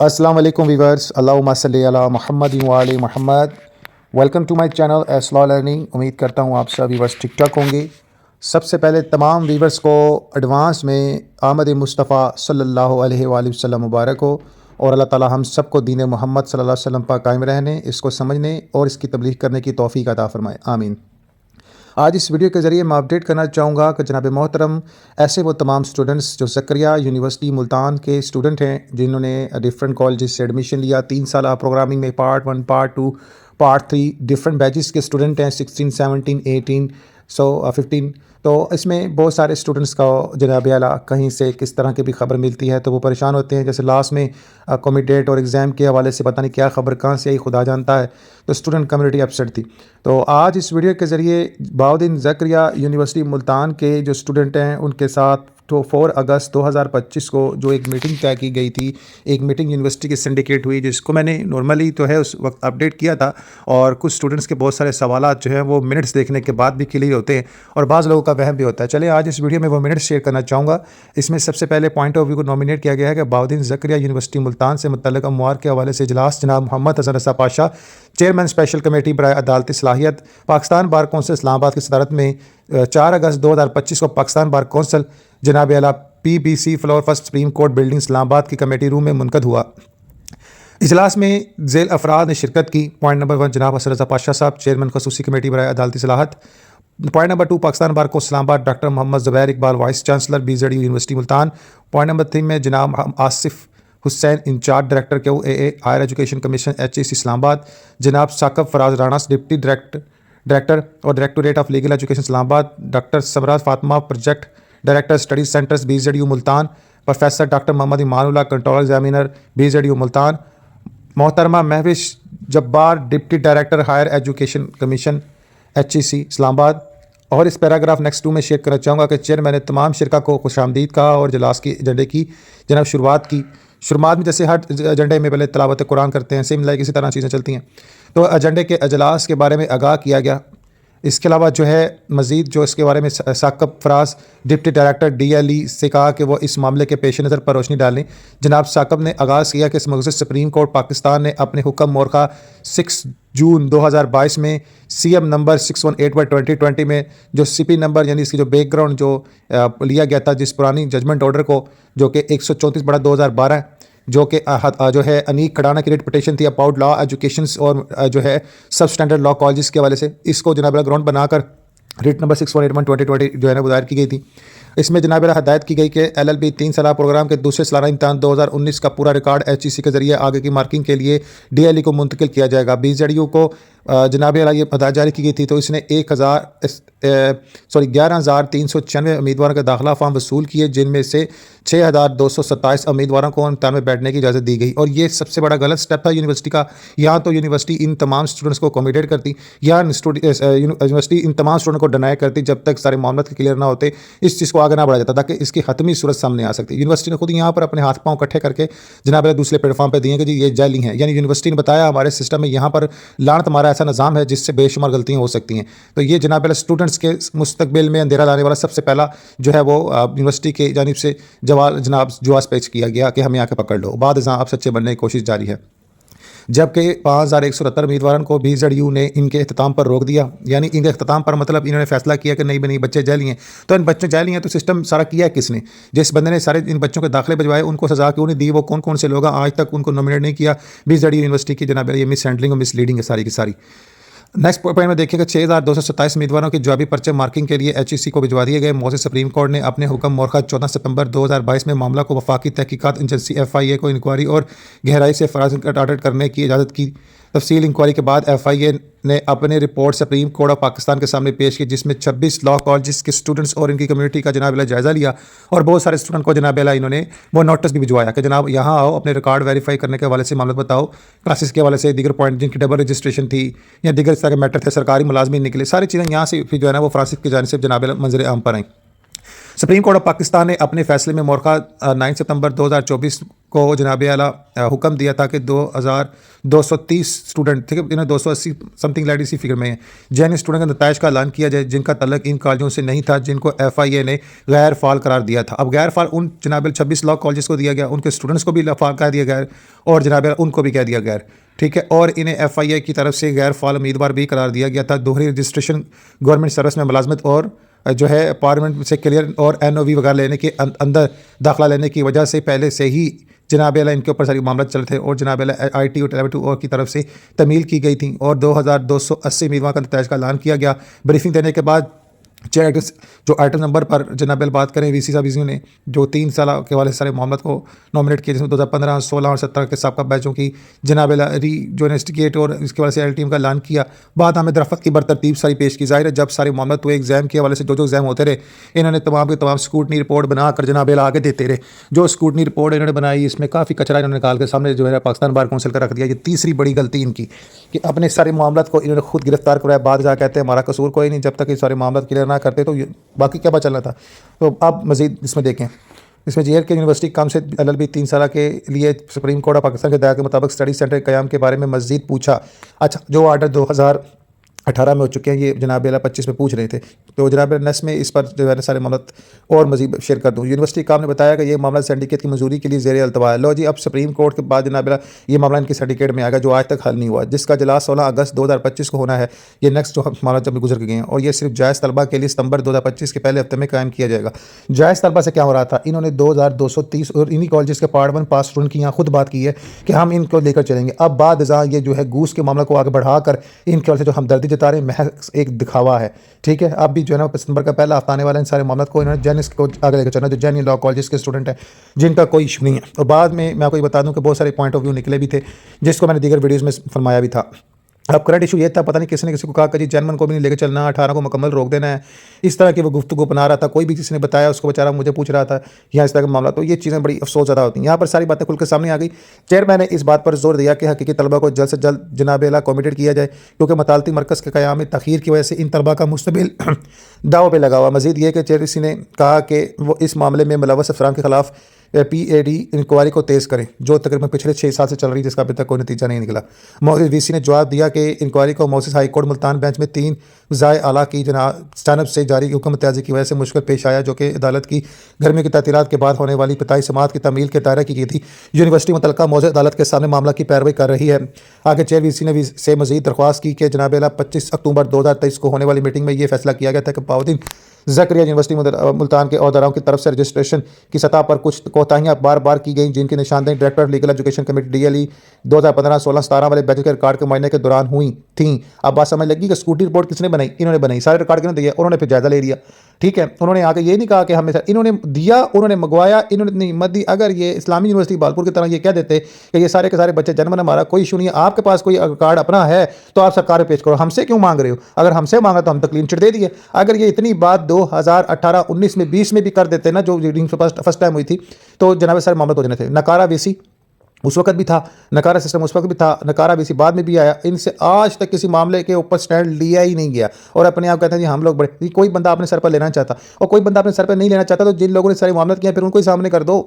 अस्सलाम वालेकुम वीवर्स, अल्लाहुम्मा सल्ली अला मुहम्मद व आले Muhammad. Welcome to my channel एस्लॉ लर्निंग। उम्मीद करता हूँ आप सब वीवर्स ठीक ठाक होंगे। सबसे पहले तमाम वीवर्स को एडवांस में आमद मुस्तफ़ा सल्लल्लाहु अलैहि वसल्लम मुबारक हो और अल्लाह ताला हम सबको दीन मोहम्मद सल्लल्लाहु अलैहि वसल्लम पर कायम रहने, इसको समझने और इसकी तबलीग करने की तौफ़ीक़ अता फ़रमाए, आमीन। आज इस वीडियो के ज़रिए मैं अपडेट करना चाहूँगा कि जनाब मोहतरम ऐसे वो तमाम स्टूडेंट्स जो ज़करिया यूनिवर्सिटी मुल्तान के स्टूडेंट हैं जिन्होंने डिफरेंट कॉलेज से एडमिशन लिया, 3 साल प्रोग्रामिंग में part 1, part 2, part 3 different batches के स्टूडेंट हैं, 16, 17, 18, 15। तो इसमें बहुत सारे स्टूडेंट्स का जनाब आला कहीं से किस तरह की भी खबर मिलती है तो वो परेशान होते हैं। जैसे लास्ट में कॉमिटेट और एग्ज़ाम के हवाले से पता नहीं क्या खबर कहाँ से आई, खुदा जानता है। तो स्टूडेंट कम्युनिटी अपसेट थी। तो आज इस वीडियो के ज़रिए बाउद्दीन ज़करिया यूनिवर्सिटी मुल्तान के जो स्टूडेंट हैं उनके साथ तो 4 अगस्त 2025 को जो एक मीटिंग तय की गई थी, एक मीटिंग यूनिवर्सिटी की सिंडिकेट हुई जिसको मैंने नॉर्मली तो है उस वक्त अपडेट किया था। और कुछ स्टूडेंट्स के बहुत सारे सवालात जो हैं वो मिनट्स देखने के बाद भी क्लियर होते हैं और बाज़ लोगों का वहम भी होता है। चलिए आज इस वीडियो में वो मिनट्स शेयर करना चाहूँगा। इसमें सबसे पहले पॉइंट ऑफ व्यू को नॉमिनेट किया गया है कि बाउद्दीन ज़करिया यूनिवर्सिटी मुल्तान से मुतल्लिक़ अमवार के हवाले से इजलास जनाब मोहम्मद हसन रज़ा पाशा, चेयरमैन स्पेशल कमेटी बराए अदालती सलाहियत, पाकिस्तान बार कौंसिल इस्लामाबाद की सदारत में 4 अगस्त 2025 को पाकिस्तान बार कौंसिल जनाब आला PBC floor first supreme court building Islamabad की कमेटी रूम में मुनक़द हुआ। इजलास में ज़ेल अफराद ने शिरकत की। पॉइंट नंबर 1 जनाब हसन रज़ा पाशा साहब, चेयरमैन खसूसी कमेटी बराए अदालती सलाहत। पॉइंट नंबर 2 पाकिस्तान बार को Islamabad doctor Mohammad Zubair Iqbal, vice chancellor BZU university Multan. Point number 3 में जनाब Asif Hussain, incharge director QAA higher education commission HEC Islamabad. जनाब साकब फराज राना, डिप्टी डायरेक्टर और directorate of legal education Islamabad. Doctor Sabraj Fatima, project director study centres BZU Multan. Professor doctor Mohammad Imanullah, control examiner BZU Multan. मोहतरमा Mahwish Jabbar, deputy director higher education commission HEC Islamabad. और इस paragraph next 2 में share करना चाहूँगा कि chairman ने तमाम शिरका को खुशामदीद कहा और इजलास की एजेंडे की जनाब शुरुआत की। शुरुआत में जैसे हर एजेंडे में पहले तलावत कुरान करते हैं, सेम लाइक इसी तरह चीज़ें चलती हैं। तो एजेंडे के अजलास के बारे में आगाह किया गया। इसके अलावा जो है मज़ीद जो इसके बारे में Saqib Faraz, deputy director DLE से कहा कि वो इस मामले के पेश नज़र पर रोशनी डालें। जनाब साकब ने आगाज़ किया कि इस मकसद सुप्रीम कोर्ट पाकिस्तान ने अपने हुक्म मोरखा 6 जून 2022 में CM नंबर 618/2020 में जो CP नंबर यानी इसकी जो बैकग्राउंड जो लिया गया था जिस पुरानी जजमेंट ऑर्डर को, जो कि 134/2012 जो कि जो है अनीक खड़ाना की रिट पिटीशन थी अबाउट लॉ एजुकेशन और जो है सब स्टैंडर्ड लॉ कॉलेज के हवाले से, इसको जनाब ग्राउंड बनाकर रिट नंबर 6181/2020 जो है ना दायर की गई थी। इसमें जनाब हदायत की गई कि LLB 3 साल प्रोग्राम के दूसरे सालाना इम्तहान 2019 का पूरा रिकॉर्ड HEC के ज़रिए आगे की मार्किंग के लिए DLE को मुंतकिल किया जाएगा। BZU को जनाब ये हदायत जारी की गई थी तो इसने 11,396 उम्मीदवारों का दाखिला फॉर्म वसूल किए, जिनमें से 6,227 उम्मीदवारों को इम्तहान में बैठने की इजाज़त दी गई। और ये सबसे बड़ा गलत स्टेप था यूनिवर्सिटी का। यहाँ तो यूनिवर्सिटी इन तमाम स्टूडेंट्स को अकोमोडेट करती, या यूनिवर्सिटी इन तमाम स्टूडेंट को डिनाई करती जब तक सारे मामला क्लियर ना होते, इस चीज़ को आगे ना बढ़ाया जाता ताकि इसकी हतमी सूरत सामने आ सकती। यूनिवर्सिटी ने खुद यहाँ पर अपने हाथ पाँव इकट्ठे करके जनाब दूसरे प्लेटफॉर्म पर दिए कि जी ये जाली हैं। यानी यूनिवर्सिटी ने बताया हमारे सिस्टम में यहाँ पर लानत हमारा ऐसा निज़ाम है जिससे बेशुमार गलतियाँ हो सकती हैं। तो ये जनाब स्टूडेंट्स के मुस्तकबिल में अंधेरा लाने वाला सबसे पहला जो है वो यूनिवर्सिटी की जानिब से जनाब जुआस पेश किया गया कि हमें आके पकड़ लो। बाद आप सच्चे बनने की कोशिश जारी है। जबकि 5,170 उम्मीदवारों को BZU ने इनके अख्ताम पर रोक दिया। यानी इनके अख्ताम पर मतलब इन्होंने फैसला किया कि नहीं बनी बच्चे जाली हैं। तो इन बच्चे जाली हैं तो सिस्टम सारा किया है किसने? जिस बंदे ने सारे इन बच्चों के दाखिले भिजवाए उनको सजा क्यों नहीं दी? वो कौन कौन से लोग आज तक उनको नॉमिनेट नहीं किया? BZU यूनिवर्सिटी की जनाब ये मिस हैंडलिंग और मिसलीडिंग है सारी की सारी। नेक्स्ट पॉइंट में देखिएगा 6,227 उम्मीदवारों के जवाबी पर्चे मार्किंग के लिए HEC को भिजवा दिए गए। मौजूदा सुप्रीम कोर्ट ने अपने हुक्म मोरखा 14 सितंबर 2022 में मामला को वफाकी तहकीकात एजेंसी FIA को इंक्वायरी और गहराई से फराज ऑडिट करने की इजाज़त की। तफसील इंक्वायरी के बाद FIA ने अपने report supreme court of Pakistan के सामने पेश की, जिसमें 26 लॉ कॉलेज के स्टूडेंट्स और इनकी कम्युनिटी का जनाब जायज़ा लिया। और बहुत सारे स्टूडेंट को जनाब इन्होंने वो नोटिस भी भिजवाया कि जनाब यहाँ आओ, अपने रिकॉर्ड वेरीफाई करने के हवाले से मामला बताओ, क्लासेस के हवाले से दीगर पॉइंट जिनकी डबल रजिस्ट्रेशन थी या दीगर इस तरह के मैटर थे, सरकारी मुलाजमीन निकले, सारी चीज़ें यहाँ से फिर जो है ना वो फ्रांसिस की जानिब से जनाब मंजर आम पर आई। सुप्रीम कोर्ट ऑफ पाकिस्तान ने अपने फैसले में मोरखा 9 सितंबर 2024 को जनाब आला हुक्म दिया था कि 2230 स्टूडेंट, ठीक है, इन्होंने 280 समथिंग लाइट इसी फिगर में है, जैन स्टूडेंट के नताइज का ऐलान किया जाए जिनका तल्लक इन कॉलेजों से नहीं था जिनको FIA ने गैर फाल करार दिया था। अब गैर फाल उन जनाब 26 लॉ कॉलेज को दिया गया, उनके स्टूडेंट्स को भी फाल कह दिया गया और जनाब उनको भी कह दिया गया, ठीक है। और इन्हें FIA की तरफ से गैर फाल उम्मीदवार भी करार दिया गया था। दोहरी रजिस्ट्रेशन, गवर्नमेंट सर्विस में मुलाजमत और जो है पार्लियामेंट से क्लियर और NOV वगैरह लेने के अंदर दाखिला लेने की वजह से पहले से ही जनाब अला इनके ऊपर सारी मामला चल रहे थे और जनाब अला IT और टेलीविजन और की तरफ से तमील की गई थी और 2280 उम्मीदवार का नताइज का ऐलान किया गया। ब्रीफिंग देने के बाद चेयर जो आइटम नंबर पर जनाब बात करें, VC साहब ने जो 3 साल के वाले सारे मामलों को नॉमिनेट किए जिसमें 2015, 16 और 17 के सबका बैचों की जनाब री जो इन्वेस्टिगेट और इसके वाले से टीम का ऐलान किया। बाद हमें दरफत की बरतरतीब सारी पेश की। ज़ाहिर है जब सारे मामला तो एग्जाम के हवाले से जो एग्जाम होते रहे इन्होंने तमाम के तमाम स्कूटनी रिपोर्ट बनाकर जनाब आगे देते रहे। जो स्कूटनी रिपोर्ट इन्होंने बनाई इसमें काफ़ी कचरा इन्होंने निकाल के सामने जो है पाकिस्तान बार कौंसिल का रख दिया। ये तीसरी बड़ी गलती इनकी कि अपने सारे मामला को इन्होंने खुद गिरफ्तार कराया, बाद जा कहते हैं हमारा कसूर कोई नहीं, जब तक ये सारे मामला क्लियर ना करते तो बाकी क्या पता चलना था। तो अब मज़ीद इसमें देखें, इसमें JL के यूनिवर्सिटी काम से LLB 3 साल के लिए सुप्रीम कोर्ट ऑफ पाकिस्तान के हिदायत के मुताबिक स्टडी सेंटर के क़याम के बारे में मज़ीद पूछा। अच्छा, जो आर्डर 2018 में हो चुके हैं ये जनाब 25 में पूछ रहे थे, तो जनाब नस में इस पर जो है सारे मामला और मज़ीद शेयर कर दूँ। यूनिवर्सिटी काम ने बताया कि ये मामला सिंडिकेट की मंजूरी के लिए ज़ेर अल्तवा है। लो जी, अब सुप्रीम कोर्ट के बाद जनाब ये मामला इनके सिंडिकेट में आ गया जो आज तक हल नहीं हुआ, जिसका इजलास 16 अगस्त 2025 को होना है। ये नेक्स्ट जो मामला जब गुजर गए हैं और ये सिर्फ जायज़ तलबा के लिए सितंबर 2025 के पहले हफ्ते में कायम किया जाएगा। जायज़ तलबा से क्या हो रहा था, इन्होंने 2230 और इन्हीं कॉलेज के पार्ट 1 पास स्टूडेंट की यहाँ खुद बात की है कि हम इनको लेकर चलेंगे। अब बाद ये जो है घूस के मामला को आगे बढ़ाकर इनके वजह से जो हमदर्दी जता रहे हैं महज एक दिखावा है, ठीक है। अब भी जो है ना सितंबर का पहला हफ्ता आने वाला है, इन सारे मामलों को इन्होंने जैनिस को आगे लेकर चलना, जो जैन लॉ कॉलेज के स्टूडेंट हैं जिनका कोई इशू नहीं है। और बाद में मैं आपको ये बता दूं कि बहुत सारे पॉइंट ऑफ व्यू निकले भी थे जिसको मैंने दीगर वीडियोज़ में फरमाया भी था। अब करंट इशू ये था, पता नहीं किसी ने किसी को कहा कि जी जैनमन को भी नहीं लेकर चलना, 18 को मुकम्मल रोक देना है, इस तरह की वो गुफ्तगू बना रहा था। कोई भी किसी ने बताया उसको बेचारा मुझे पूछ रहा था यहाँ इस तरह का मामला, तो ये चीज़ें बड़ी अफसोस ज़्यादा होती हैं। यहाँ पर सारी बातें खुलकर सामने आ गई। चेयरमैन ने इस बात पर जोर दिया कि हकीकी तलबा को जल्द से जल्द जनाब अला कमिटेड किया जाए क्योंकि मतालती मरकज़ के क़याम में तख़ीर की वजह से इन तलबा का मुस्तबिल दाव पे लगा हुआ। मज़ीद ये कि चेयरमैन ने कहा कि वो इस मामले में मुलव्वस अफराद के खिलाफ PAD इंक्वायरी को तेज़ करें जो तकरीबन पिछले 6 साल से चल रही है, जिसका अभी तक कोई नतीजा नहीं निकला। मोहसिस VC ने जवाब दिया कि इंक्वायरी को मोहसिस हाई कोर्ट मुल्तान बेंच में 3 वज़ाए आला की जानब से जारी हुक्म इत्याजी की वजह से मुश्किल पेश आया जो कि अदालत की गर्मी की तातीरात के बाद होने वाली पिताई समात की तमील के दायरे की गई थी। यूनिवर्सिटी मुतलका मौजूद अदालत के सामने मामला की पैरवी कर रही है। आगे चेयर VC ने से मज़ीद दरख्वास्त की कि जनाब 25 अक्टूबर 2023 को होने वाली मीटिंग में यह फैसला किया गया था कि पाउद्दीन ज़करिया यूनिवर्सिटी मुल्तान के अहदेदारों की तरफ से रजिस्ट्रेशन की सतह पर कुछ कोताहियाँ बार बार की गई जिनकी निशानदेही director of legal education committee DLE 2015, 16, 17 वाले बैच के रिकॉर्ड के महीने के दौरान हुई थी। अब बात समझ लगी कि स्कूटी रिपोर्ट किसने बनाई, इन्होंने बनाई, सारे रिकॉर्ड किन्होंने दिया, उन्होंने फिर जायजा ले लिया, ठीक है। उन्होंने आगे ये नहीं कहा कि हमें इन्होंने दिया, उन्होंने मंगवाया, इन्होंने हिम्मत दी। अगर ये इस्लामी यूनिवर्सिटी बालपुर की तरह ये कह देते कि ये सारे के सारे बच्चे जन्म हमारा कोई इशू नहीं है, आपके पास कोई रिकॉर्ड अपना है तो आप सरकार में पेश करो, हमसे क्यों मांग रहे हो? अगर हमसे मांगा तो हम तो क्लीन चिट दे दिए। अगर ये इतनी बात 2018, 19 में, 20 में भी कर देते ना, जो रीडिंग फर्स्ट टाइम हुई थी, तो जनाब सारे मामले हो जाने थे। नकारा VC उस वक्त भी था, नकारा सिस्टम उस वक्त भी था, नकारा VC बाद में भी आया। इनसे आज तक किसी मामले के ऊपर स्टैंड लिया ही नहीं गया और अपने आप कहते हैं जी हम लोग बड़े। कोई बंदा अपने सर पर लेना चाहता और कोई बंदा अपने सर पर नहीं लेना चाहता तो जिन लोगों ने सारे मामले किए फिर उनको ही सामने कर दो।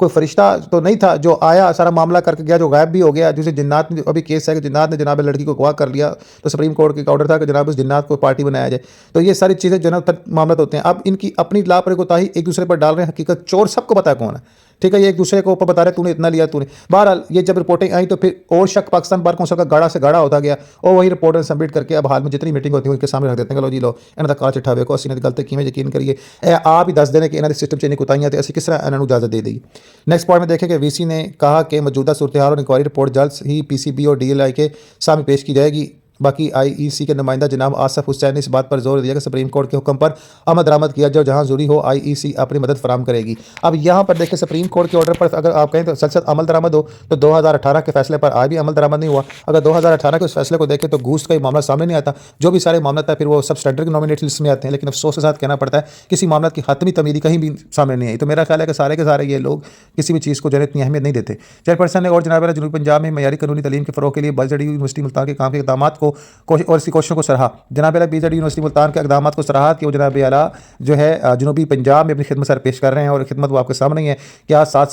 कोई फरिश्ता तो नहीं था जो आया सारा मामला करके गया, जो गायब भी हो गया, जिसे जिन्नात ने, अभी केस है कि जिन्नात ने जनाब लड़की को अगवा कर लिया तो सुप्रीम कोर्ट का ऑर्डर था कि जनाब उस जिन्नात को पार्टी बनाया जाए। तो ये सारी चीज़ें जनाब तक मामला होते हैं। अब इनकी अपनी लापरवाही कोताही एक दूसरे पर डाल रहे हैं। हकीकत चोर सबको पता है कौन है, ठीक है। ये एक दूसरे को ऊपर बता रहे तूने इतना लिया तूने। बहरहाल ये जब रिपोर्टिंग आई तो फिर और शक पाकिस्तान बार कौंसिल का गाड़ा से गाड़ा होता गया और वही रिपोर्टर सबमिट करके अब हाल में जितनी मीटिंग होती है उनके सामने रख देते हैं। लो जी लो इन्होंने काल चिट्ठा वेखो असी ने गलती किमें यकीन करिए आप ही दस देने कि इन्होंने सिस्टम च कुताइयाँ तो असी किस तरह इन्होंने इजाजत दे दी। नेक्स्ट पॉइंट में देखें कि VC ने कहा कि मौजूदा सूरत हाल और इंक्वायरी रिपोर्ट जल्द ही PCB और DLI के सामने पेश की जाएगी। बाकी IEC के नुमाइंदा जनाब आसफ हुसैन ने इस बात पर जोर दिया कि सुप्रीम कोर्ट के हुक्म पर अमल दरामद किया जाए, जहां जरूरी हो IEC अपनी मदद फराम करेगी। अब यहाँ पर देखें सुप्रीम कोर्ट के ऑर्डर पर अगर आप कहें तो सलसद अमल दरामद हो तो 2018 के फैसले पर आज भी अमल दरामद नहीं हुआ। अगर 2018 के उस फैसले को देखें तो घूस का ही मामला सामने नहीं आता। जो भी सारे मामला था फिर वो सब स्टैंडर्ड की नॉमिनेटेड लिस्ट में आते हैं, लेकिन अफसोस के साथ कहना पड़ता है किसी मामला की हतमी तमीरी कहीं भी सामने नहीं आई। तो मेरा ख्याल है कि सारे के सारे ये लोग किसी भी चीज़ को जो इतनी अहमियत नहीं देते। चेयरपर्सन ने और जनाब जनूबी पंजाब में मयारी कानूनी तालीम के फ़रोग़ के लिए बजट यूनिवर्सिटी मुल्तान के काम के इक़दामात को और इसकी कोशिशों को सराहा। जनाब आला BZD यूनिवर्सिटी मुल्तान के इक़दामात को सराहा कि वो जनाब आला जो है जनूबी पंजाब में अपनी खिदमत सर पेश कर रहे हैं, और खिदमत वो आपके सामने ही है कि आज 7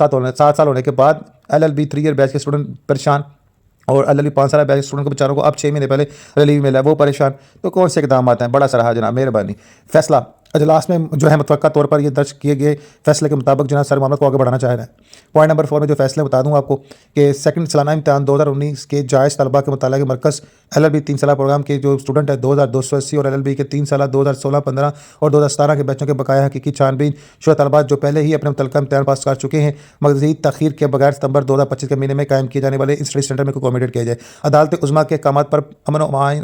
साल होने के बाद LLB 3 ईयर बैच के स्टूडेंट परेशान, और LLB 5 साल बैच स्टूडेंट को बेचारों को अब 6 महीने पहले रिलीव मिला है, वो परेशान। तो कौन से इकदाम आते हैं, बड़ा सराहा जनाब, मेहरबानी। फैसला अजलास में जो है मुतवक्का तौर पर ये दर्ज किए गए फैसले के मुताबिक जनाब सर मामले को आगे बढ़ाना चाह रहा है। पॉइंट नंबर 4 में जो फैसले बता दूँ आपको कि सेकंड सालाना इम्तहान 2019 के जायज़ तलबा के मुताला के मरकज़ LLB 3 साल प्रोग्राम के जो स्टूडेंट है 2280, और LLB के 3 साल 2016-15 और 2017 के बच्चों के बकाया हकीकी छानबीन शुदा तलबा जो पहले ही अपने मुतल्लिका इम्तहान पास कर चुके हैं, मज़ीद तखीर के बगैर सितंबर 2025 के महीने में कायम किए जाने वाले स्टडी सेंटर में अकोमोडेट किया जाए। अदालत उज़्मा के अहकामात पर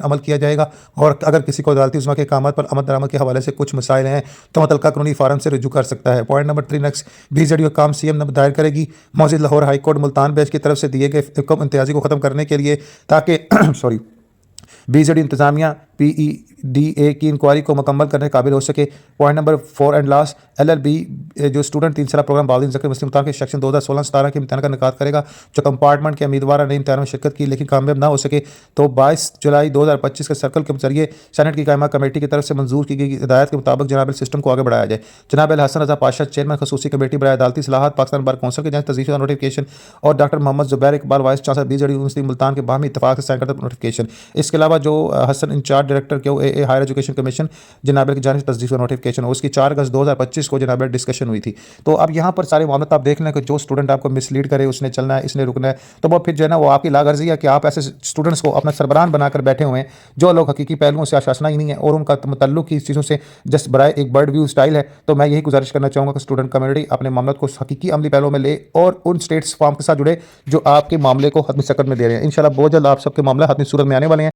अमल किया जाएगा, और अगर किसी को अदालती उज़्मा के अहकामात पर अमल दरामद के हवाले से कुछ मसाइल हैं तो मुतल्लिका कानूनी फार्म से रुजू कर सकता है। पॉइंट नंबर 3 नेक्स्ट BZD काम CM दायर करेगी मौजूद Lahore high court Multan batch की तरफ से दिए गए हुक्म इम्तियाजी को ख़त्म करने के लिए, ताकि सॉरी BZD इंतज़ामिया PEDA की इंक्वायरी को मुकम्मल करने के काबिल हो सके। Point number 4 and last, LLB जो स्टूडेंट 3 साल प्रोग्राम बाल ज़कर मुस्लिम मुताबिक सेक्शन 2016-17 के इम्तहान का इनेकाद करेगा। जो कंपार्टमेंट के उम्मीदवार ने इम्तहान में शिरकत की लेकिन कामयाब ना हो सके, तो 22 जुलाई 2025 के सर्कल के जरिए सेनेट की कायमा कमेटी की तरफ से मंजूर की गई हिदायत के मुताबिक जनाब सिस्टम को आगे बढ़ाया जाए। जनाब हसन रजा पाशा चेयरमैन खसूसी कमेटी बराए अदालती सलाहत पाकिस्तान बार कौंसिल के जहाँ तजदीद नोटिफिकेशन, और doctor Mohammad Zubair Iqbal vice chancellor BZD university Multan के बाहमी इत्तफाक से साइन करता नोटिफिकेशन। इसके अलावा जो हसन इंचार्ज डायरेक्टर के OAA हायर एजुकेशन कमीशन जनाब की जानिब से तस्दीक नोटिफिकेशन, उसकी 4 अगस्त 2025 को जनाब डिस्कशन हुई थी। तो अब यहाँ पर सारे मामले आप देख लें कि जो स्टूडेंट आपको मिसलीड करे उसने चलना है, इसने रुकना है, तो वो फिर जो है ना वो आपकी लागर्जी है कि आप ऐसे स्टूडेंट्स को अपना सरबरान बनाकर बैठे हुए हैं जो लोग हकीकी पहलुओं से आशासना ही नहीं है और उनका मुतल्लुक ही इस चीज़ों से जस्ट बराए एक बर्ड व्यू स्टाइल है। तो मैं यही गुजारिश करना चाहूँगा कि स्टूडेंट कम्युनिटी अपने मामलों को हकीकी अमली पहलुओं में ले और उन स्टेट्स फार्म के साथ जुड़े जो आपके मामले को हतमी सकत में दे रहे हैं। इंशाल्लाह बहुत जल्द आप सबके मामला हतमी सूरत में आने वाले हैं।